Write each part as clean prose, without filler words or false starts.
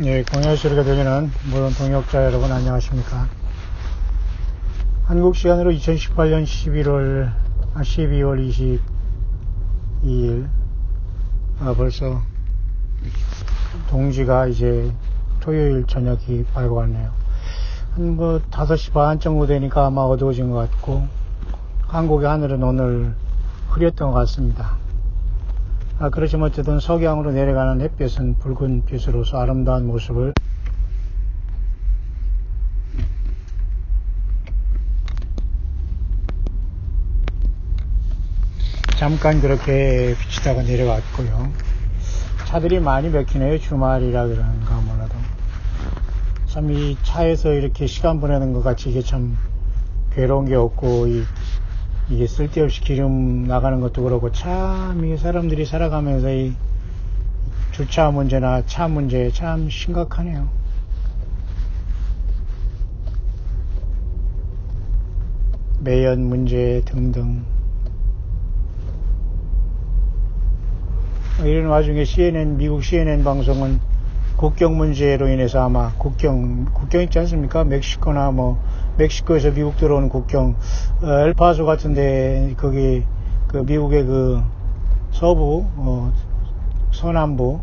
예, 공연 소리가 들리는 모든 동역자 여러분 안녕하십니까. 한국 시간으로 2018년 12월 22일 벌써 동지가 이제 토요일 저녁이 밝아왔네요. 한 5시 반 정도 되니까 아마 어두워진 것 같고 한국의 하늘은 오늘 흐렸던 것 같습니다. 그렇지만 어쨌든 석양으로 내려가는 햇볕은 붉은 빛으로서 아름다운 모습을 잠깐 그렇게 비치다가 내려갔고요. 차들이 많이 막히네요. 주말이라 그런가 몰라도. 참 이 차에서 이렇게 시간 보내는 것 같이 이게 참 괴로운 게 없고 이게 쓸데없이 기름 나가는 것도 그렇고 참 이 사람들이 살아가면서 이 주차 문제나 차 문제 참 심각하네요. 매연 문제 등등. 이런 와중에 미국 CNN 방송은 국경 문제로 인해서 아마 국경 있지 않습니까? 멕시코나 멕시코에서 미국 들어오는 국경, 엘파소 같은데, 거기, 미국의 서부, 서남부,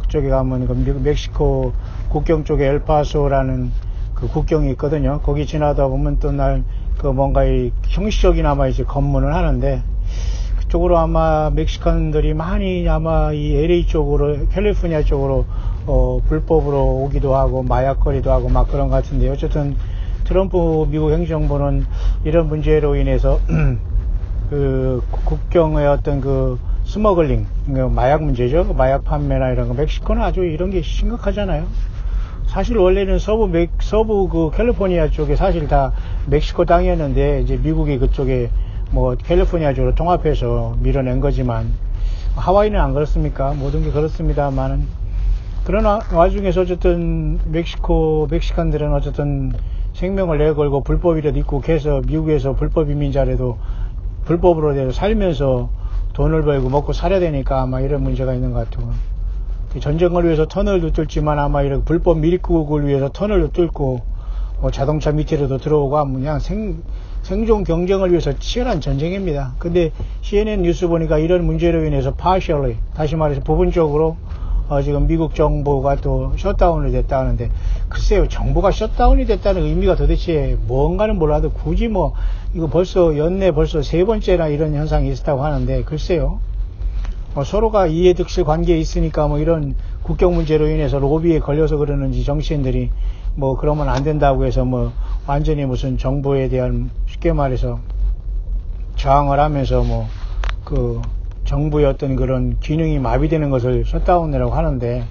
그쪽에 가면 멕시코 국경 쪽에 엘파소라는 국경이 있거든요. 거기 지나다 보면 또 뭔가 형식적이나마 이제 검문을 하는데, 그쪽으로 아마 멕시칸들이 많이 아마 이 LA 쪽으로, 캘리포니아 쪽으로, 불법으로 오기도 하고, 마약거리도 하고 막 그런 것 같은데, 어쨌든, 트럼프 미국 행정부는 이런 문제로 인해서 국경의 어떤 스머글링, 마약 문제죠. 마약 판매나 이런 거. 멕시코는 아주 이런 게 심각하잖아요. 사실 원래는 서부 캘리포니아 쪽에 사실 다 멕시코 땅이었는데 이제 미국이 그쪽에 캘리포니아 쪽으로 통합해서 밀어낸 거지만 하와이는 안 그렇습니까? 모든 게 그렇습니다만은 그런 와중에서 어쨌든 멕시칸들은 어쨌든 생명을 내걸고 불법이라도 입국해서 미국에서 불법 이민자라도 불법으로 살면서 돈을 벌고 먹고 살아야 되니까 아마 이런 문제가 있는 것 같고, 전쟁을 위해서 터널도 뚫지만 아마 이런 불법 밀입국을 위해서 터널도 뚫고 자동차 밑으로도 들어오고 하면 그냥 생존 경쟁을 위해서 치열한 전쟁입니다. 근데 CNN 뉴스 보니까 이런 문제로 인해서 partially, 다시 말해서 부분적으로 지금 미국 정부가 또 셧다운이 됐다 하는데, 글쎄요, 정부가 셧다운이 됐다는 의미가 도대체 뭔가는 몰라도 굳이 이거 연내 벌써 3번째나 이런 현상이 있었다고 하는데, 글쎄요, 서로가 이해득실 관계에 있으니까 이런 국경 문제로 인해서 로비에 걸려서 그러는지 정치인들이 그러면 안 된다고 해서 완전히 무슨 정부에 대한 쉽게 말해서 저항을 하면서 정부의 어떤 그런 기능이 마비되는 것을 셧다운이라고 하는데,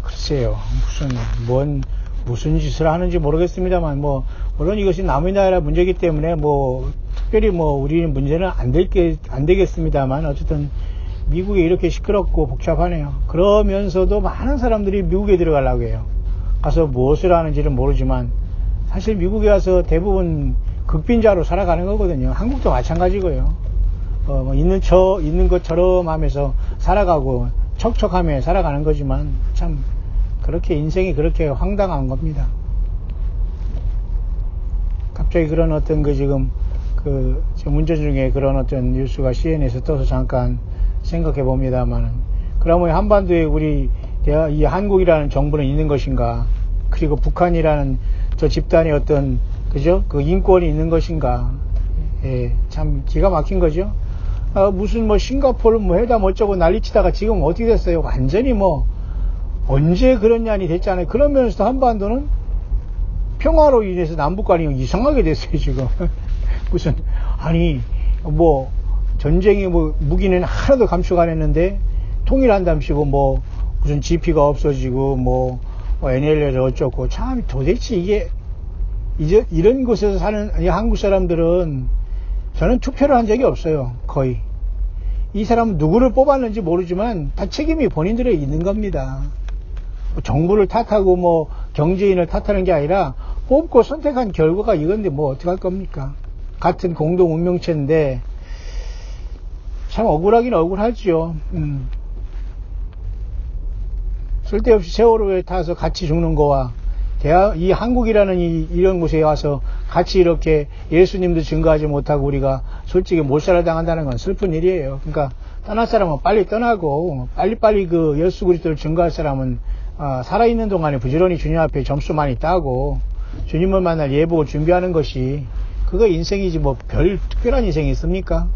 글쎄요, 무슨 짓을 하는지 모르겠습니다만, 물론 이것이 남의 나라 문제이기 때문에, 특별히 우리는 문제는 안 되겠습니다만, 어쨌든, 미국이 이렇게 시끄럽고 복잡하네요. 그러면서도 많은 사람들이 미국에 들어가려고 해요. 가서 무엇을 하는지는 모르지만, 사실 미국에 와서 대부분 극빈자로 살아가는 거거든요. 한국도 마찬가지고요. 있는 것처럼 하면서 살아가고 척척하며 살아가는 거지만 참 그렇게 인생이 그렇게 황당한 겁니다. 갑자기 그런 어떤 지금 문제 중에 그런 어떤 뉴스가 CNN에서 떠서 잠깐 생각해 봅니다만은, 그러면 한반도에 이 한국이라는 정부는 있는 것인가? 그리고 북한이라는 저 집단의 어떤 인권이 있는 것인가? 예, 참 기가 막힌 거죠. 무슨 싱가포르 회담 어쩌고 난리치다가 지금 어떻게 됐어요? 완전히 언제 그런 년이 됐잖아요. 그러면서 한반도는 평화로 인해서 남북 간이 이상하게 됐어요, 지금. 무슨, 전쟁이 무기는 하나도 감축 안 했는데, 통일한답시고, 무슨 GP가 없어지고, NLL을 어쩌고, 참 도대체 이제 이런 곳에서 사는 한국 사람들은 저는 투표를 한 적이 없어요. 거의. 이 사람은 누구를 뽑았는지 모르지만 다 책임이 본인들에 있는 겁니다. 정부를 탓하고 경제인을 탓하는 게 아니라 뽑고 선택한 결과가 이건데 어떡할 겁니까? 같은 공동 운명체인데 참 억울하긴 억울하죠. 쓸데없이 세월호에 타서 같이 죽는 거와 이 한국이라는 이런 곳에 와서 같이 이렇게 예수님도 증거하지 못하고 우리가 솔직히 몰살을 당한다는 건 슬픈 일이에요. 그러니까 떠날 사람은 빨리 떠나고 빨리빨리 그 예수 그리스도를 증거할 사람은 살아있는 동안에 부지런히 주님 앞에 점수 많이 따고 주님을 만날 예복을 준비하는 것이 그거 인생이지 뭐 별 특별한 인생이 있습니까?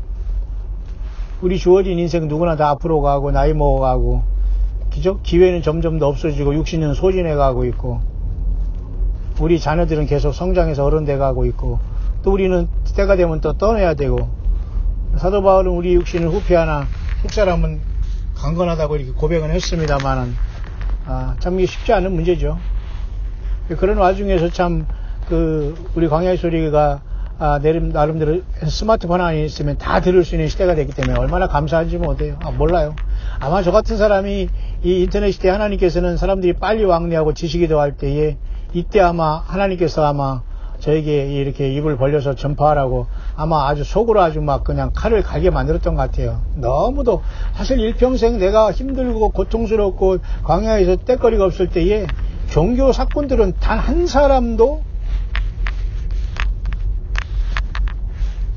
우리 주어진 인생 누구나 다 앞으로 가고 나이 먹어가고 기회는 점점 더 없어지고 육신은 소진해가고 있고 우리 자녀들은 계속 성장해서 어른돼 가고 있고 또 우리는 때가 되면 또 떠나야 되고 사도 바울은 우리 육신을 후패하나 속사람은 강건하다고 이렇게 고백은 했습니다만은 참 이게 쉽지 않은 문제죠. 그런 와중에서 참 우리 광야의 소리가 나름대로 스마트폰 안에 있으면 다 들을 수 있는 시대가 됐기 때문에 얼마나 감사한지 못해요. 몰라요. 아마 저 같은 사람이 이 인터넷 시대에 하나님께서는 사람들이 빨리 왕래하고 지식이 더할 때에 이때 아마 하나님께서 아마 저에게 이렇게 입을 벌려서 전파하라고 아마 아주 속으로 아주 막 그냥 칼을 갈게 만들었던 것 같아요. 너무도 사실 일평생 내가 힘들고 고통스럽고 광야에서 떼거리가 없을 때에 종교 사건들은 단 한 사람도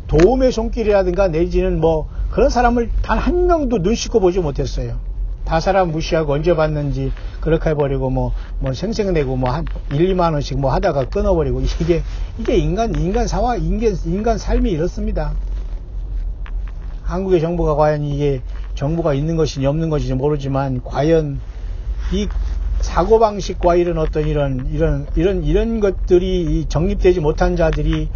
도움의 손길이라든가 내지는 뭐 그런 사람을 단 한 명도 눈 씻고 보지 못했어요. 다 사람 무시하고 언제 봤는지 그렇게 해버리고 뭐 생색내고 뭐 한 1, 2만 원씩 뭐 하다가 끊어버리고 이게 인간 삶이 이렇습니다. 한국의 정부가 과연 이게 정부가 있는 것인지 없는 것인지 모르지만 과연 이 사고방식과 이런 어떤 이런 것들이 정립되지 못한 자들이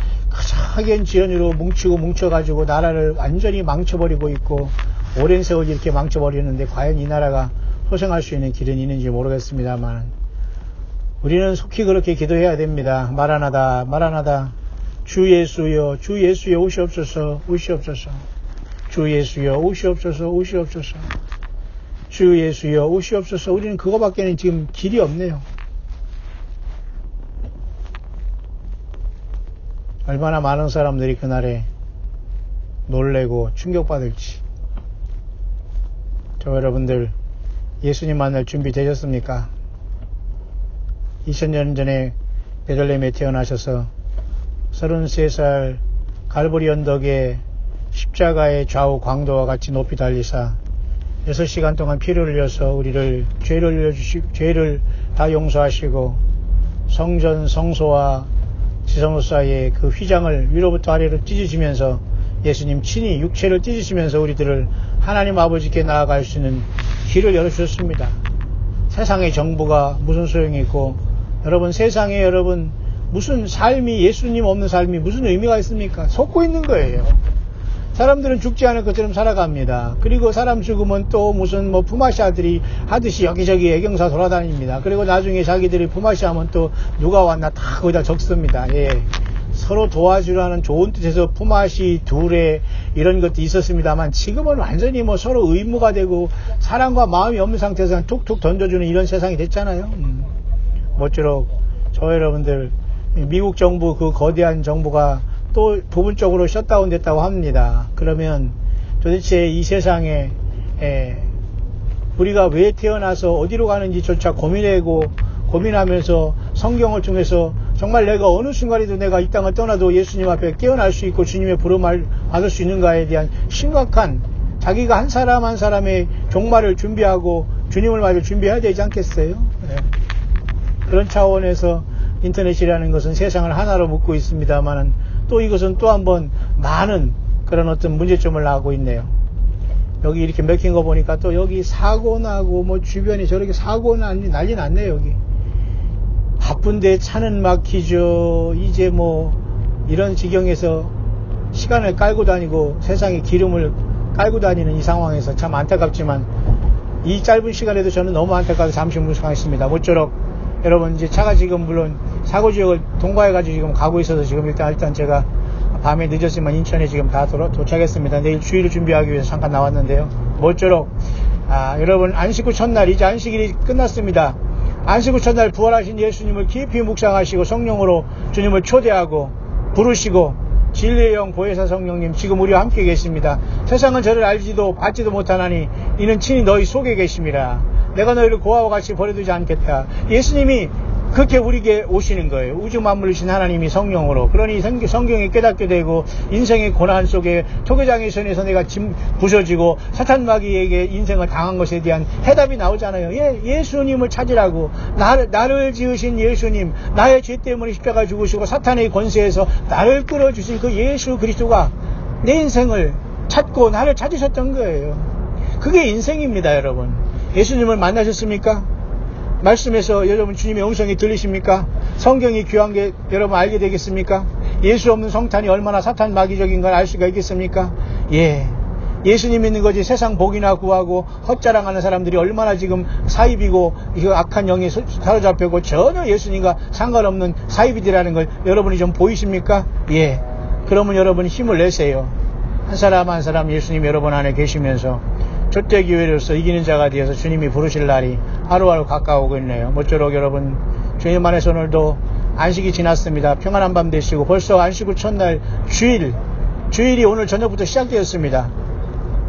크게 지연으로 뭉쳐가지고 나라를 완전히 망쳐버리고 있고 오랜 세월 이렇게 망쳐버리는데 과연 이 나라가 소생할 수 있는 길은 있는지 모르겠습니다만 우리는 속히 그렇게 기도해야 됩니다. 마라나다 마라나다 주 예수여 주 예수여 오시옵소서 오시옵소서 주 예수여 오시옵소서 오시옵소서 주 예수여 오시옵소서. 우리는 그거밖에는 지금 길이 없네요. 얼마나 많은 사람들이 그날에 놀래고 충격받을지. 저 여러분들 예수님 만날 준비 되셨습니까? 2000년 전에 베들레헴에 태어나셔서 33살 갈보리 언덕에 십자가의 좌우 광도와 같이 높이 달리사 6시간 동안 피를 흘려서 우리를 죄를 다 용서하시고 성전 성소와 지성소 사이에 그 휘장을 위로부터 아래로 찢으시면서 예수님 친히 육체를 찢으시면서 우리들을 하나님 아버지께 나아갈 수 있는 길을 열어주셨습니다. 세상의 정부가 무슨 소용이 있고 여러분 세상에 여러분 무슨 삶이 예수님 없는 삶이 무슨 의미가 있습니까? 속고 있는 거예요. 사람들은 죽지 않을 것처럼 살아갑니다. 그리고 사람 죽으면 또 무슨 뭐 품앗이아들이 하듯이 여기저기 애경사 돌아다닙니다. 그리고 나중에 자기들이 품앗이하면 또 누가 왔나 다 거기다 적습니다. 예. 서로 도와주라는 좋은 뜻에서 품앗이 둘에 이런 것도 있었습니다만 지금은 완전히 뭐 서로 의무가 되고 사랑과 마음이 없는 상태에서 그냥 툭툭 던져주는 이런 세상이 됐잖아요. 모쪼록 저 여러분들 미국 정부 그 거대한 정부가 또 부분적으로 셧다운 됐다고 합니다. 그러면 도대체 이 세상에 우리가 왜 태어나서 어디로 가는지조차 고민하면서 성경을 통해서 정말 내가 어느 순간에도 내가 이 땅을 떠나도 예수님 앞에 깨어날 수 있고 주님의 부름을 받을 수 있는가에 대한 심각한 자기가 한 사람 한 사람의 종말을 준비하고 주님을 맞을 준비해야 되지 않겠어요? 그런 차원에서 인터넷이라는 것은 세상을 하나로 묶고 있습니다만은 또 이것은 또 한번 많은 그런 어떤 문제점을 낳고 있네요. 여기 이렇게 맥힌 거 보니까 또 여기 사고 나고 뭐 주변에 저렇게 사고 난리 났네요. 여기 바쁜데 차는 막히죠. 이제 뭐 이런 지경에서 시간을 깔고 다니고 세상에 기름을 깔고 다니는 이 상황에서 참 안타깝지만 이 짧은 시간에도 저는 너무 안타깝게 잠시 묵상했습니다. 모쪼록 여러분 이제 차가 지금 물론 사고 지역을 통과해가지고 지금 가고 있어서 지금 일단 제가 밤에 늦었지만 인천에 지금 다 도착했습니다. 내일 주일을 준비하기 위해서 잠깐 나왔는데요. 모쪼록 여러분 안식 후 첫날 이제 안식일이 끝났습니다. 안식 후 첫날 부활하신 예수님을 깊이 묵상하시고 성령으로 주님을 초대하고 부르시고 진리의 영 보혜사 성령님 지금 우리와 함께 계십니다. 세상은 저를 알지도 받지도 못하나니 이는 친히 너희 속에 계심이라. 내가 너희를 고아와 같이 버려두지 않겠다. 예수님이 그렇게 우리에게 오시는 거예요. 우주 만물이신 하나님이 성령으로. 그러니 성경이 깨닫게 되고 인생의 고난 속에 토교장의 손에서 내가 부서지고 사탄 마귀에게 인생을 당한 것에 대한 해답이 나오잖아요. 예수님을 찾으라고. 나를 지으신 예수님, 나의 죄 때문에 십자가 죽으시고 사탄의 권세에서 나를 끌어주신 그 예수 그리스도가 내 인생을 찾고 나를 찾으셨던 거예요. 그게 인생입니다, 여러분. 예수님을 만나셨습니까? 말씀에서 여러분 주님의 음성이 들리십니까? 성경이 귀한 게 여러분 알게 되겠습니까? 예수 없는 성탄이 얼마나 사탄 마귀적인 걸 알 수가 있겠습니까? 예수님 믿는 거지 세상 복이나 구하고 헛자랑하는 사람들이 얼마나 지금 사입이고 이거 악한 영에 사로잡혀고 전혀 예수님과 상관없는 사입이라는 걸 여러분이 좀 보이십니까? 그러면 여러분이 힘을 내세요. 한 사람 한 사람 예수님 여러분 안에 계시면서 족대교회로서 이기는 자가 되어서 주님이 부르실 날이 하루하루 가까워오고 있네요. 모쪼록 여러분 주님 안에서 오늘도 안식이 지났습니다. 평안한 밤 되시고 벌써 안식 후 첫날 주일이 오늘 저녁부터 시작되었습니다.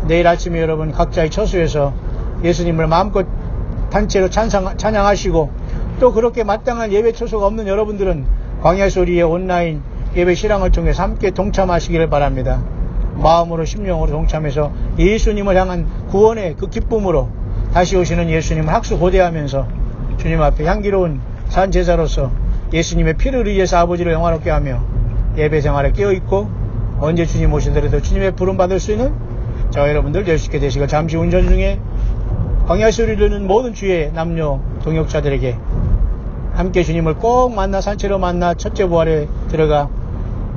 내일 아침에 여러분 각자의 처소에서 예수님을 마음껏 단체로 찬양하시고 또 그렇게 마땅한 예배 처소가 없는 여러분들은 광야 소리의 온라인 예배 실황을 통해서 함께 동참하시기를 바랍니다. 마음으로 심령으로 동참해서 예수님을 향한 구원의 그 기쁨으로 다시 오시는 예수님을 학수 고대하면서 주님 앞에 향기로운 산제사로서 예수님의 피를 의해서 아버지를 영화롭게 하며 예배 생활에 깨어있고 언제 주님 오시더라도 주님의 부름 받을 수 있는 저와 여러분들 될 수 있게 되시고 잠시 운전 중에 광야 소리를 듣는 모든 주의 남녀 동역자들에게 함께 주님을 꼭 만나 산채로 만나 첫째 부활에 들어가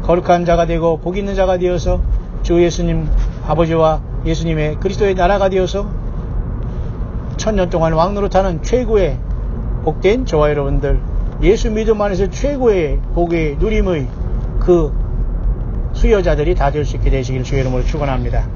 거룩한 자가 되고 복 있는 자가 되어서 주 예수님 아버지와 예수님의 그리스도의 나라가 되어서 1000년 동안 왕노릇하는 최고의 복된 저와 여러분들 예수 믿음 안에서 최고의 복의 누림의 그 수여자들이 다 될 수 있게 되시길 주의 이름으로 축원합니다.